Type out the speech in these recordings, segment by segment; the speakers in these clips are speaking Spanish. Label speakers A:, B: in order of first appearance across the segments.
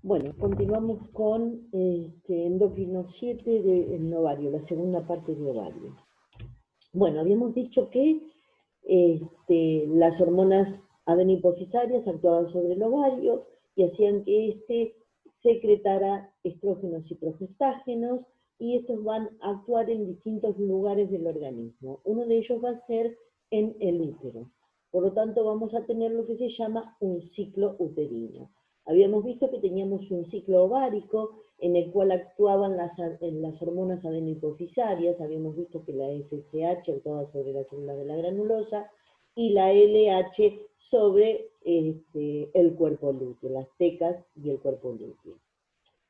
A: Bueno, continuamos con endocrino 7 del ovario, la segunda parte de ovario. Bueno, habíamos dicho que las hormonas adenipofisarias actuaban sobre el ovario y hacían que éste secretara estrógenos y progestágenos, y estos van a actuar en distintos lugares del organismo. Uno de ellos va a ser en el útero. Por lo tanto, vamos a tener lo que se llama un ciclo uterino. Habíamos visto que teníamos un ciclo ovárico en el cual actuaban las hormonas adenipofisarias. Habíamos visto que la FSH actuaba sobre las células de la granulosa y la LH sobre el cuerpo lúteo, las tecas y el cuerpo lúteo.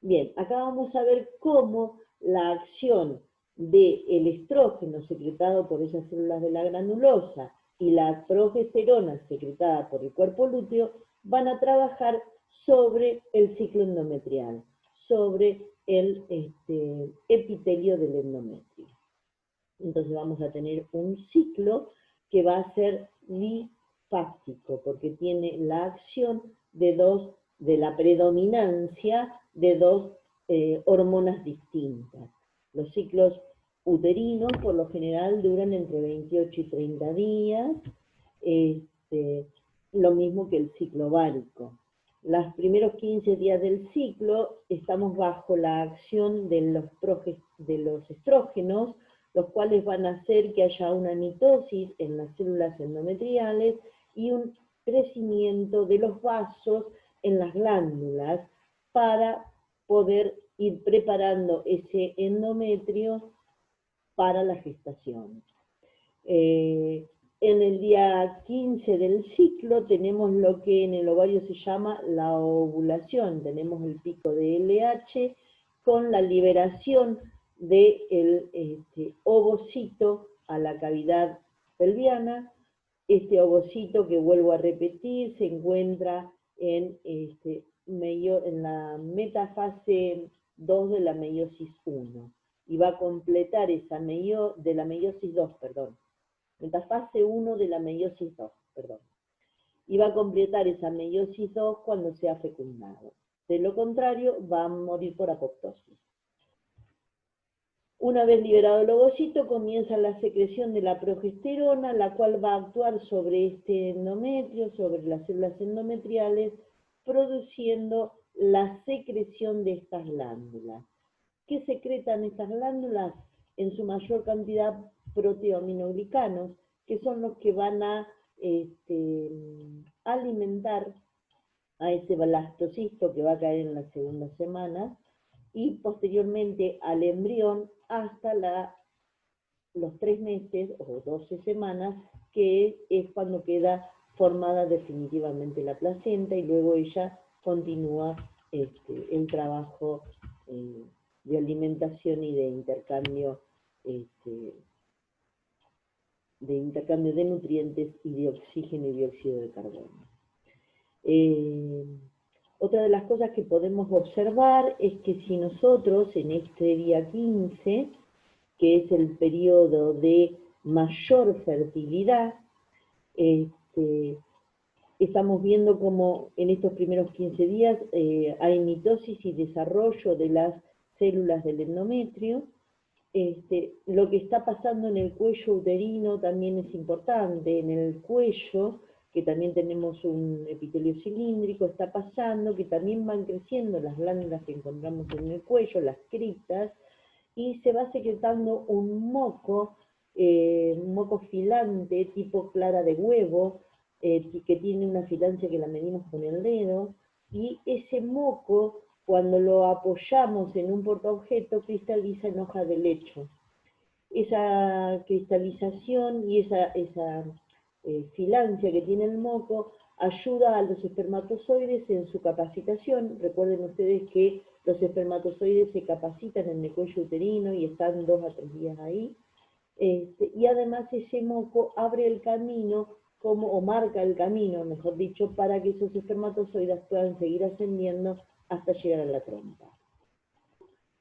A: Bien, acá vamos a ver cómo la acción del estrógeno secretado por esas células de la granulosa y la progesterona secretada por el cuerpo lúteo van a trabajar sobre el ciclo endometrial, sobre el epitelio del endometrio. Entonces vamos a tener un ciclo que va a ser bifásico, porque tiene la acción de la predominancia de dos hormonas distintas. Los ciclos uterinos por lo general duran entre 28 y 30 días, lo mismo que el ciclo ovárico. Los primeros 15 días del ciclo estamos bajo la acción de los estrógenos, los cuales van a hacer que haya una mitosis en las células endometriales y un crecimiento de los vasos en las glándulas para poder ir preparando ese endometrio para la gestación. En el día 15 del ciclo tenemos lo que en el ovario se llama la ovulación. Tenemos el pico de LH con la liberación del ovocito a la cavidad pelviana. Este ovocito, que vuelvo a repetir, se encuentra en la metafase 2 de la meiosis 1 y va a completar de la meiosis 2, perdón. Metafase 1 de la meiosis 2, perdón. Y va a completar esa meiosis 2 cuando sea fecundado. De lo contrario, va a morir por apoptosis. Una vez liberado el ovocito, comienza la secreción de la progesterona, la cual va a actuar sobre este endometrio, sobre las células endometriales, produciendo la secreción de estas glándulas. ¿Qué secretan estas glándulas? En su mayor cantidad proteoaminoglicanos, que son los que van a alimentar a ese blastocisto que va a caer en la segunda semana y posteriormente al embrión hasta los 3 meses o 12 semanas, que es cuando queda formada definitivamente la placenta, y luego ella continúa el trabajo de alimentación y de intercambio de nutrientes y de oxígeno y dióxido de carbono. Otra de las cosas que podemos observar es que si nosotros en este día 15, que es el periodo de mayor fertilidad, estamos viendo como en estos primeros 15 días hay mitosis y desarrollo de las células del endometrio. Lo que está pasando en el cuello uterino también es importante. En el cuello, que también tenemos un epitelio cilíndrico, está pasando que también van creciendo las glándulas que encontramos en el cuello, las criptas, y se va secretando un moco filante tipo clara de huevo, que tiene una filancia que la medimos con el dedo, y ese moco, cuando lo apoyamos en un portaobjeto, cristaliza en hoja de lecho. Esa cristalización y esa filancia que tiene el moco ayuda a los espermatozoides en su capacitación. Recuerden ustedes que los espermatozoides se capacitan en el cuello uterino y están 2 a 3 días ahí. Y además ese moco abre el camino, o marca el camino, mejor dicho, para que esos espermatozoides puedan seguir ascendiendo hasta llegar a la trompa.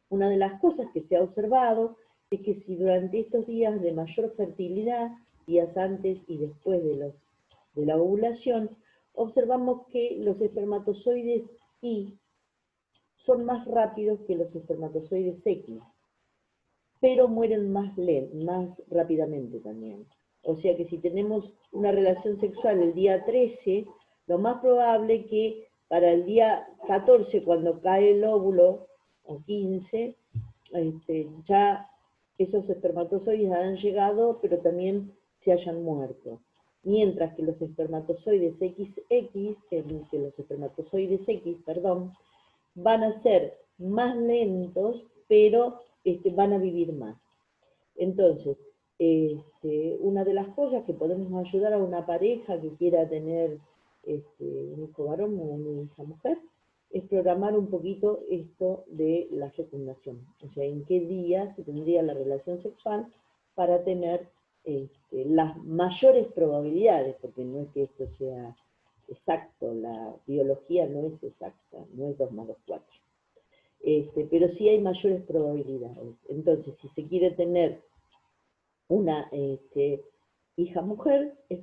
A: Una de las cosas que se ha observado es que si durante estos días de mayor fertilidad, días antes y después de la ovulación, observamos que los espermatozoides Y son más rápidos que los espermatozoides X, pero mueren más rápidamente también. O sea que si tenemos una relación sexual el día 13, lo más probable que para el día 14, cuando cae el óvulo, o 15, ya esos espermatozoides han llegado, pero también se hayan muerto. Mientras que los espermatozoides van a ser más lentos, pero van a vivir más. Entonces, una de las cosas que podemos ayudar a una pareja que quiera tener un hijo varón o una hija mujer, es programar un poquito esto de la fecundación. O sea, en qué día se tendría la relación sexual para tener las mayores probabilidades, porque no es que esto sea exacto, la biología no es exacta, no es 2 más 2, 4. Pero sí hay mayores probabilidades. Entonces, si se quiere tener una hija mujer, es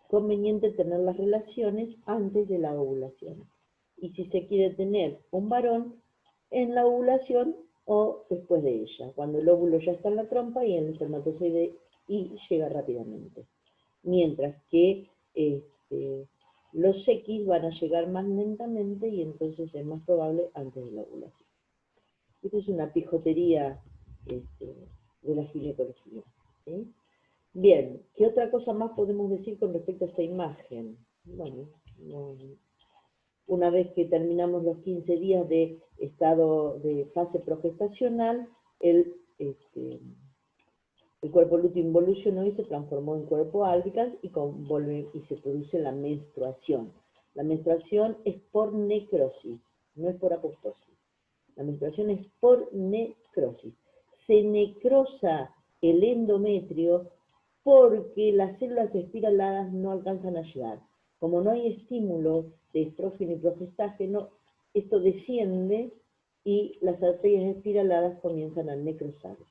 A: conveniente tener las relaciones antes de la ovulación. Y si se quiere tener un varón, en la ovulación o después de ella, cuando el óvulo ya está en la trompa y el espermatozoide y llega rápidamente. Mientras que los X van a llegar más lentamente y entonces es más probable antes de la ovulación. Esta es una pijotería de la ginecología. ¿Sí? Bien, ¿qué otra cosa más podemos decir con respecto a esta imagen? Bueno, una vez que terminamos los 15 días de estado de fase progestacional, el cuerpo lúteo involucionó y se transformó en cuerpo albicans y se produce la menstruación. La menstruación es por necrosis, no es por apoptosis. La menstruación es por necrosis. Se necrosa el endometrio porque las células espiraladas no alcanzan a llegar. Como no hay estímulo de estrógeno y progestágeno, esto desciende y las arterias espiraladas comienzan a necrosarse.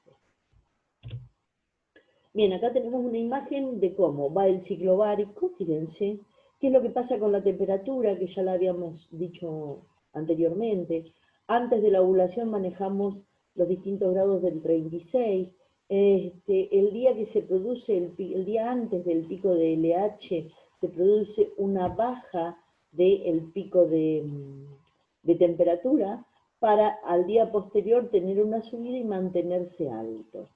A: Bien, acá tenemos una imagen de cómo va el ciclo ovárico, fíjense, qué es lo que pasa con la temperatura, que ya la habíamos dicho anteriormente. Antes de la ovulación manejamos los distintos grados del 36. El día que se produce, el día antes del pico de LH, se produce una baja del pico de temperatura para al día posterior tener una subida y mantenerse alto.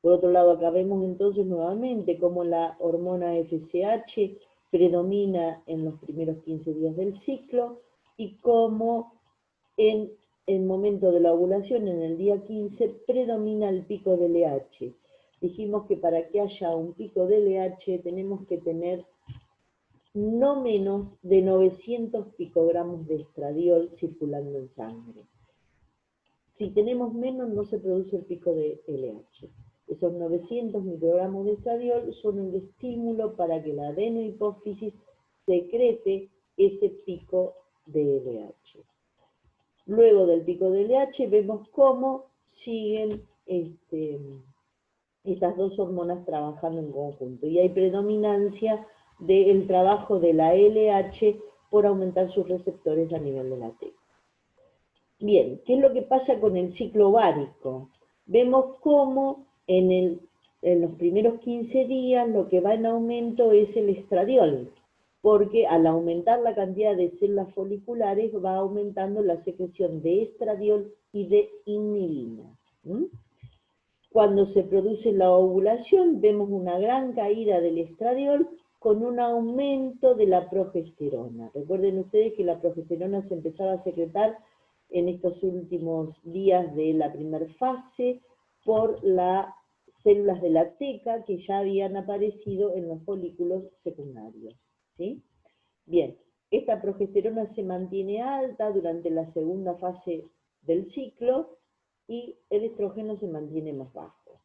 A: Por otro lado, acá vemos entonces nuevamente cómo la hormona FSH predomina en los primeros 15 días del ciclo y cómo en el momento de la ovulación, en el día 15, predomina el pico de LH. Dijimos que para que haya un pico de LH tenemos que tener no menos de 900 picogramos de estradiol circulando en sangre. Si tenemos menos, no se produce el pico de LH. Esos 900 microgramos de estradiol son el estímulo para que la adenohipófisis secrete ese pico de LH. Luego del pico de LH vemos cómo siguen estas dos hormonas trabajando en conjunto. Y hay predominancia del trabajo de la LH por aumentar sus receptores a nivel de la T. Bien, ¿qué es lo que pasa con el ciclo ovárico? Vemos cómo en los primeros 15 días lo que va en aumento es el estradiol, porque al aumentar la cantidad de células foliculares va aumentando la secreción de estradiol y de inhibina. Cuando se produce la ovulación vemos una gran caída del estradiol con un aumento de la progesterona. Recuerden ustedes que la progesterona se empezaba a secretar en estos últimos días de la primera fase por las células de la teca que ya habían aparecido en los folículos secundarios. ¿Sí? Bien, esta progesterona se mantiene alta durante la segunda fase del ciclo y el estrógeno se mantiene más bajo.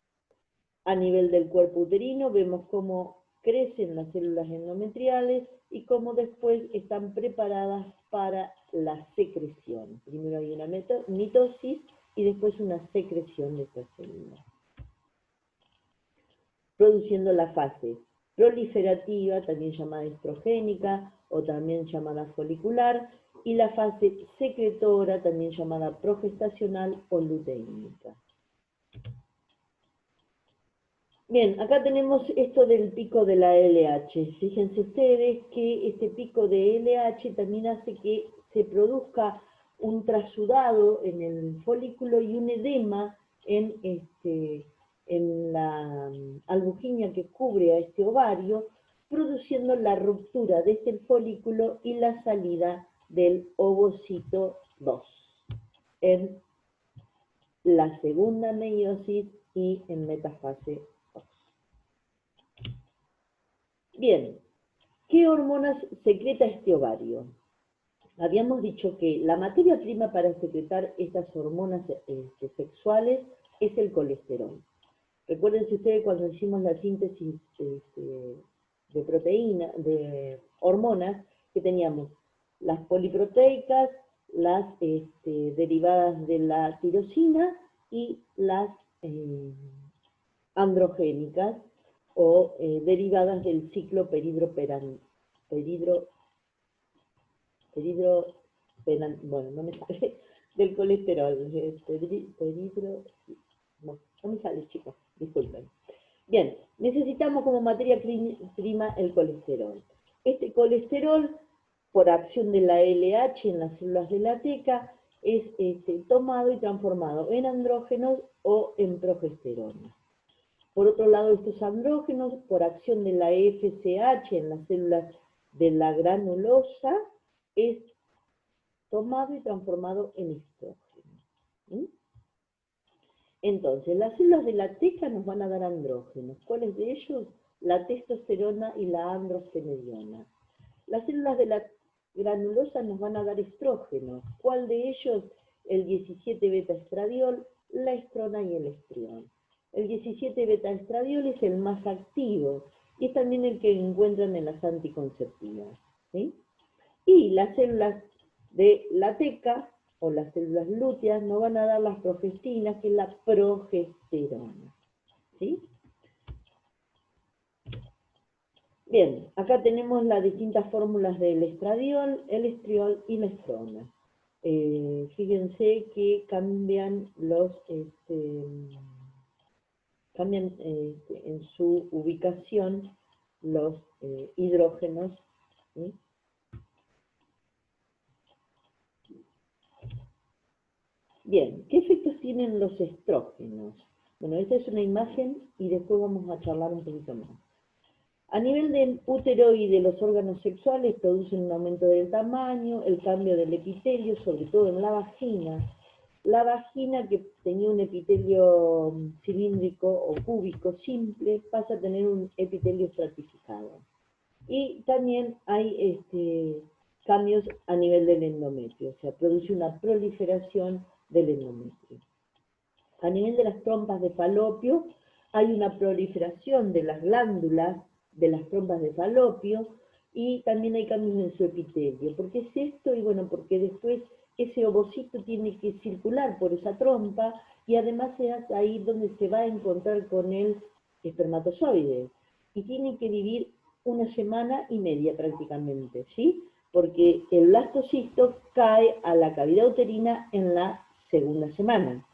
A: A nivel del cuerpo uterino vemos cómo crecen las células endometriales y cómo después están preparadas para la secreción. Primero hay una mitosis y después una secreción de estas células. Produciendo la fase proliferativa, también llamada estrogénica o también llamada folicular, y la fase secretora, también llamada progestacional o luteínica. Bien, acá tenemos esto del pico de la LH. Fíjense ustedes que este pico de LH también hace que se produzca un trasudado en el folículo y un edema en la albuginia que cubre a este ovario, produciendo la ruptura de este folículo y la salida del ovocito 2 en la segunda meiosis y en metafase 2. Bien, ¿qué hormonas secreta este ovario? Habíamos dicho que la materia prima para secretar estas hormonas sexuales es el colesterol. Recuérdense ustedes cuando hicimos la síntesis de proteína, de hormonas, que teníamos las poliproteicas, las derivadas de la tirosina y las androgénicas o derivadas del ciclo bueno, no me sale, del colesterol, no me sale, chicos, disculpen. Bien, necesitamos como materia prima el colesterol. Este colesterol, por acción de la LH en las células de la teca, es tomado y transformado en andrógenos o en progesterona. Por otro lado, estos andrógenos, por acción de la FSH en las células de la granulosa, es tomado y transformado en estrógeno. ¿Mm? Entonces, las células de la teca nos van a dar andrógenos. ¿Cuáles de ellos? La testosterona y la androstenediona. Las células de la granulosa nos van a dar estrógenos. ¿Cuál de ellos? El 17-beta-estradiol, la estrona y el estriol. El 17-beta-estradiol es el más activo y es también el que encuentran en las anticonceptivas, ¿sí? Y las células de la teca o las células lúteas nos van a dar las progestinas, que es la progesterona, ¿sí? Bien, acá tenemos las distintas fórmulas del estradiol, el estriol y la estrona. Fíjense que cambian en su ubicación los hidrógenos, ¿sí? Bien, ¿qué efectos tienen los estrógenos? Bueno, esta es una imagen y después vamos a charlar un poquito más. A nivel del útero y de los órganos sexuales producen un aumento del tamaño, el cambio del epitelio, sobre todo en la vagina. La vagina, que tenía un epitelio cilíndrico o cúbico simple, pasa a tener un epitelio estratificado. Y también hay cambios a nivel del endometrio, o sea, produce una proliferación del endometrio. A nivel de las trompas de falopio, hay una proliferación de las glándulas de las trompas de falopio y también hay cambios en su epitelio. ¿Por qué es esto? Y bueno, porque después ese ovocito tiene que circular por esa trompa y además es ahí donde se va a encontrar con el espermatozoide. Y tiene que vivir 1 semana y media prácticamente, ¿sí? Porque el blastocisto cae a la cavidad uterina en la segunda semana.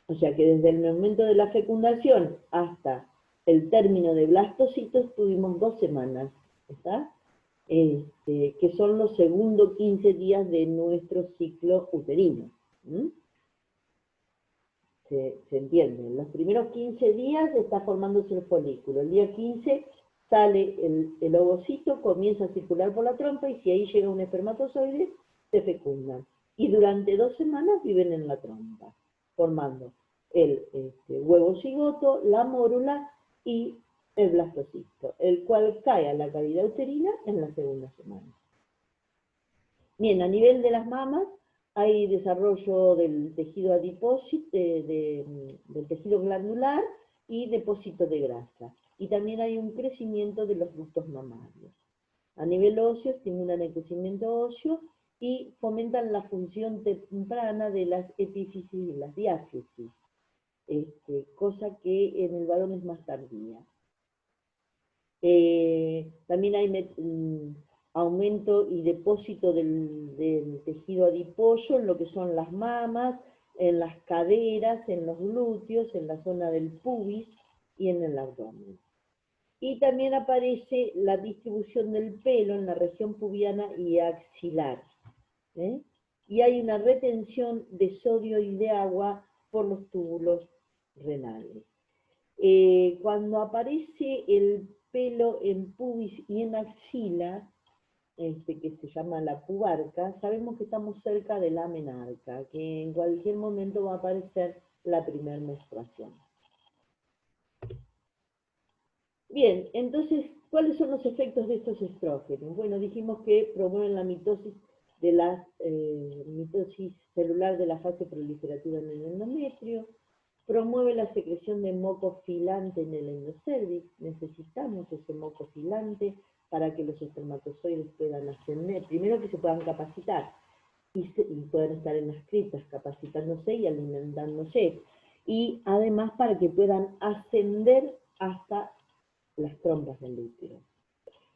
A: O sea que desde el momento de la fecundación hasta el término de blastocitos tuvimos 2 semanas, ¿está? Que son los segundos 15 días de nuestro ciclo uterino. ¿Mm? ¿Se entiende? Los primeros 15 días está formándose el folículo. El día 15 sale el ovocito, comienza a circular por la trompa y si ahí llega un espermatozoide, se fecundan. Y durante 2 semanas viven en la trompa, formando el huevo cigoto, la mórula y el blastocisto, el cual cae a la cavidad uterina en la segunda semana. Bien, a nivel de las mamas, hay desarrollo del tejido adipósito, del tejido glandular y depósito de grasa. Y también hay un crecimiento de los ductos mamarios. A nivel óseo, estimulan el crecimiento óseo y fomentan la función temprana de las epífisis y las diáfisis, cosa que en el varón es más tardía. También aumento y depósito del tejido adiposo en lo que son las mamas, en las caderas, en los glúteos, en la zona del pubis y en el abdomen. Y también aparece la distribución del pelo en la región pubiana y axilar. Y hay una retención de sodio y de agua por los túbulos renales. Cuando aparece el pelo en pubis y en axila, que se llama la pubarca, sabemos que estamos cerca de la menarca, que en cualquier momento va a aparecer la primera menstruación. Bien, entonces, ¿cuáles son los efectos de estos estrógenos? Bueno, dijimos que promueven la mitosis de la mitosis celular de la fase proliferativa en el endometrio, promueve la secreción de moco filante en el endocervix. Necesitamos ese moco filante para que los espermatozoides puedan ascender, primero que se puedan capacitar y puedan estar en las criptas capacitándose y alimentándose, y además para que puedan ascender hasta las trompas del útero.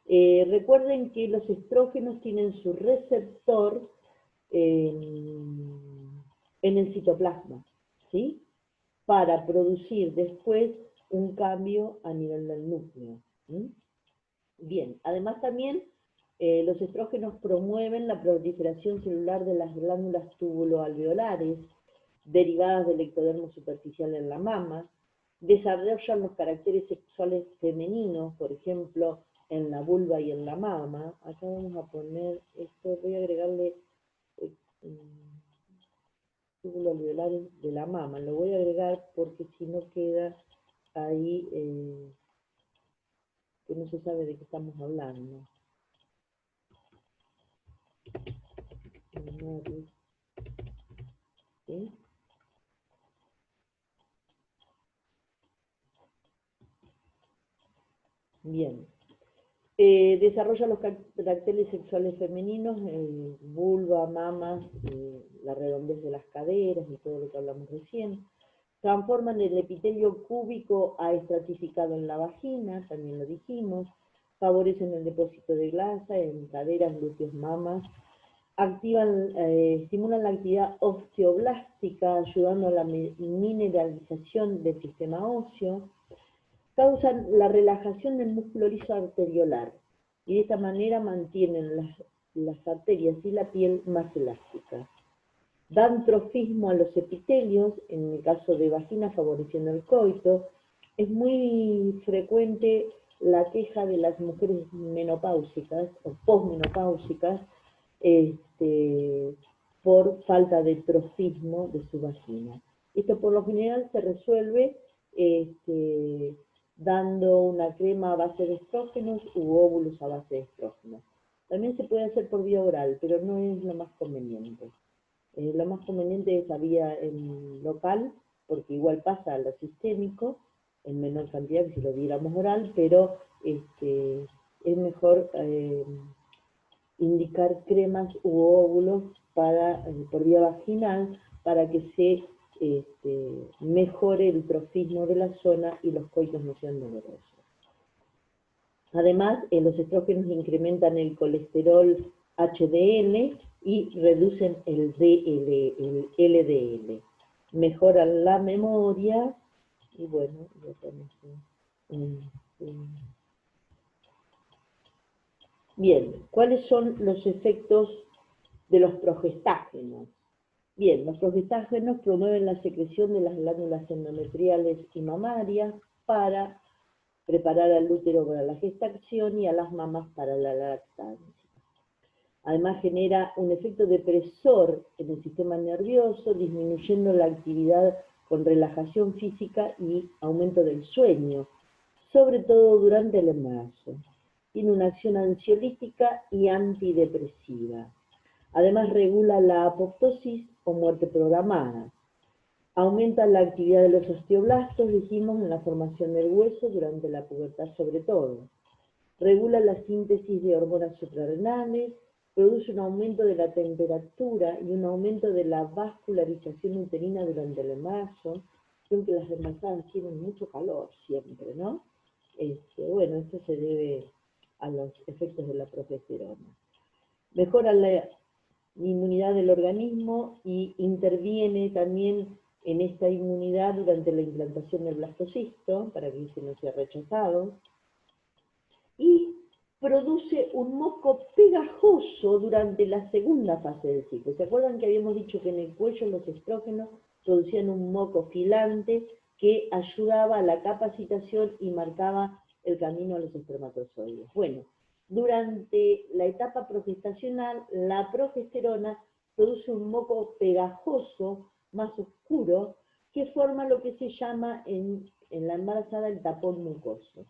A: Recuerden que los estrógenos tienen su receptor en el citoplasma, ¿sí? Para producir después un cambio a nivel del núcleo. Bien, además también los estrógenos promueven la proliferación celular de las glándulas túbulo-alveolares, derivadas del ectodermo superficial en la mama, desarrollan los caracteres sexuales femeninos, por ejemplo, en la vulva y en la mama. Acá vamos a poner esto, voy a agregarle túbulos alveolares de la mama, lo voy a agregar porque si no queda ahí que no se sabe de qué estamos hablando. ¿Sí? Bien. Desarrolla los caracteres sexuales femeninos, vulva, mamas, la redondez de las caderas y todo lo que hablamos recién. Transforman el epitelio cúbico a estratificado en la vagina, también lo dijimos. Favorecen el depósito de grasa en caderas, glúteos, mamas. Estimulan la actividad osteoblástica, ayudando a la mineralización del sistema óseo. Causan la relajación del músculo liso arteriolar y de esta manera mantienen las arterias y la piel más elásticas. Dan trofismo a los epitelios, en el caso de vagina favoreciendo el coito. Es muy frecuente la queja de las mujeres menopáusicas o posmenopáusicas por falta de trofismo de su vagina. Esto por lo general se resuelve dando una crema a base de estrógenos u óvulos a base de estrógenos. También se puede hacer por vía oral, pero no es lo más conveniente. Lo más conveniente es la vía local, porque igual pasa a lo sistémico, en menor cantidad que si lo diéramos oral, pero es mejor indicar cremas u óvulos por vía vaginal para que se mejore el trofismo de la zona y los coitos no sean dolorosos. Además, los estrógenos incrementan el colesterol HDL y reducen el LDL. Mejoran la memoria y bueno, bien, ¿cuáles son los efectos de los progestágenos? Bien, los progestágenos promueven la secreción de las glándulas endometriales y mamarias para preparar al útero para la gestación y a las mamas para la lactancia. Además genera un efecto depresor en el sistema nervioso, disminuyendo la actividad con relajación física y aumento del sueño, sobre todo durante el embarazo. Tiene una acción ansiolítica y antidepresiva. Además regula la apoptosis o muerte programada. Aumenta la actividad de los osteoblastos, dijimos, en la formación del hueso durante la pubertad sobre todo. Regula la síntesis de hormonas suprarrenales, produce un aumento de la temperatura y un aumento de la vascularización uterina durante el embarazo. Creo que las embarazadas tienen mucho calor siempre, ¿no? Bueno, esto se debe a los efectos de la progesterona. Mejora la inmunidad del organismo y interviene también en esta inmunidad durante la implantación del blastocisto, para que ese no sea rechazado, y produce un moco pegajoso durante la segunda fase del ciclo. ¿Se acuerdan que habíamos dicho que en el cuello los estrógenos producían un moco filante que ayudaba a la capacitación y marcaba el camino a los espermatozoides? Bueno, durante la etapa progestacional, la progesterona produce un moco pegajoso, más oscuro, que forma lo que se llama en la embarazada el tapón mucoso.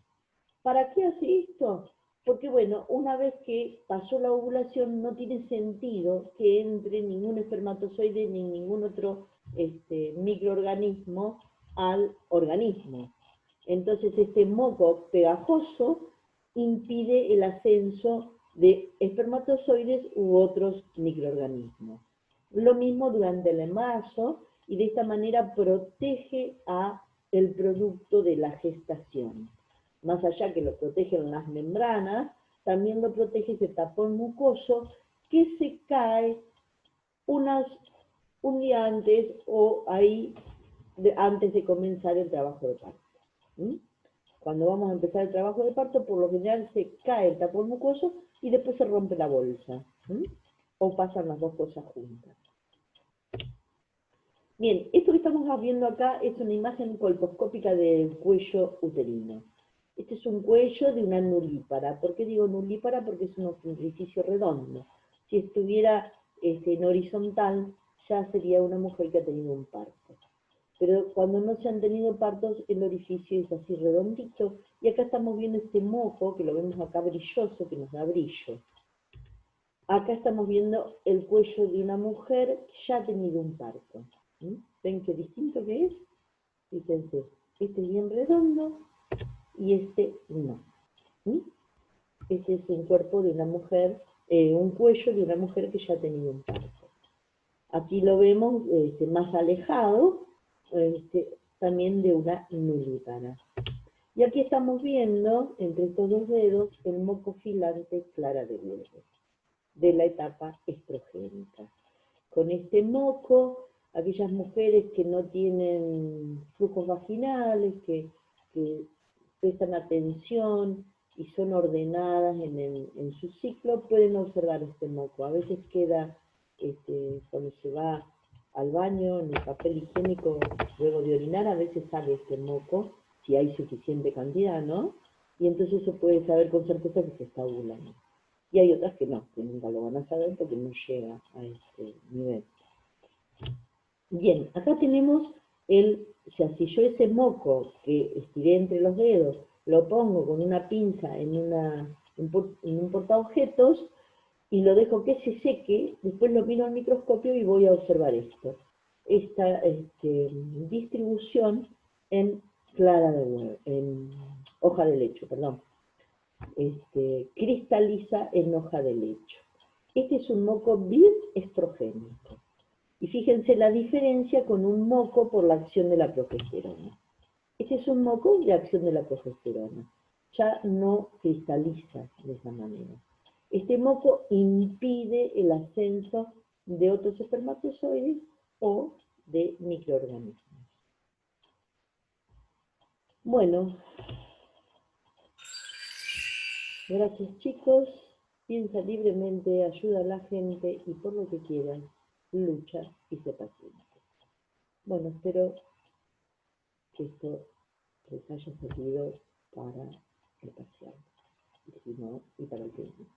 A: ¿Para qué hace esto? Porque, bueno, una vez que pasó la ovulación, no tiene sentido que entre ningún espermatozoide ni ningún otro microorganismo al organismo. Entonces, este moco pegajoso impide el ascenso de espermatozoides u otros microorganismos. Lo mismo durante el embarazo, y de esta manera protege el producto de la gestación. Más allá que lo protegen las membranas, también lo protege ese tapón mucoso que se cae un día antes o antes de comenzar el trabajo de parto. Cuando vamos a empezar el trabajo de parto, por lo general se cae el tapón mucoso y después se rompe la bolsa. O pasan las dos cosas juntas. Bien, esto que estamos viendo acá es una imagen colposcópica del cuello uterino. Este es un cuello de una nulípara. ¿Por qué digo nulípara? Porque es un orificio redondo. Si estuviera en horizontal, ya sería una mujer que ha tenido un parto. Pero cuando no se han tenido partos, el orificio es así redondito. Y acá estamos viendo este moco, que lo vemos acá brilloso, que nos da brillo. Acá estamos viendo el cuello de una mujer que ya ha tenido un parto. ¿Ven qué distinto que es? Fíjense, este es bien redondo y este no. Este es un cuerpo de una mujer, un cuello de una mujer que ya ha tenido un parto. Aquí lo vemos más alejado, también de una nulípara. Y aquí estamos viendo, entre estos dos dedos, el moco filante clara de huevo, de la etapa estrogénica. Con este moco, aquellas mujeres que no tienen flujos vaginales, que prestan atención y son ordenadas en su ciclo, pueden observar este moco. A veces queda, cuando se va al baño, en el papel higiénico, luego de orinar, a veces sale este moco, si hay suficiente cantidad, ¿no? Y entonces se puede saber con certeza que se está ovulando. Y hay otras que no, que nunca lo van a saber porque no llega a este nivel. Bien, acá tenemos o sea, si yo ese moco que estiré entre los dedos, lo pongo con una pinza en un portaobjetos y lo dejo que se seque, después lo miro al microscopio y voy a observar esto. Esta distribución en clara de huevo, en hoja de lecho, perdón. Cristaliza en hoja de lecho. Este es un moco bien estrogénico. Y fíjense la diferencia con un moco por la acción de la progesterona. Este es un moco de acción de la progesterona. Ya no cristaliza de esa manera. Este moco impide el ascenso de otros espermatozoides o de microorganismos. Bueno, gracias chicos. Piensa libremente, ayuda a la gente y por lo que quieras, lucha y sé paciente. Bueno, espero que esto les haya servido para el parcial, y si no, y para el técnico.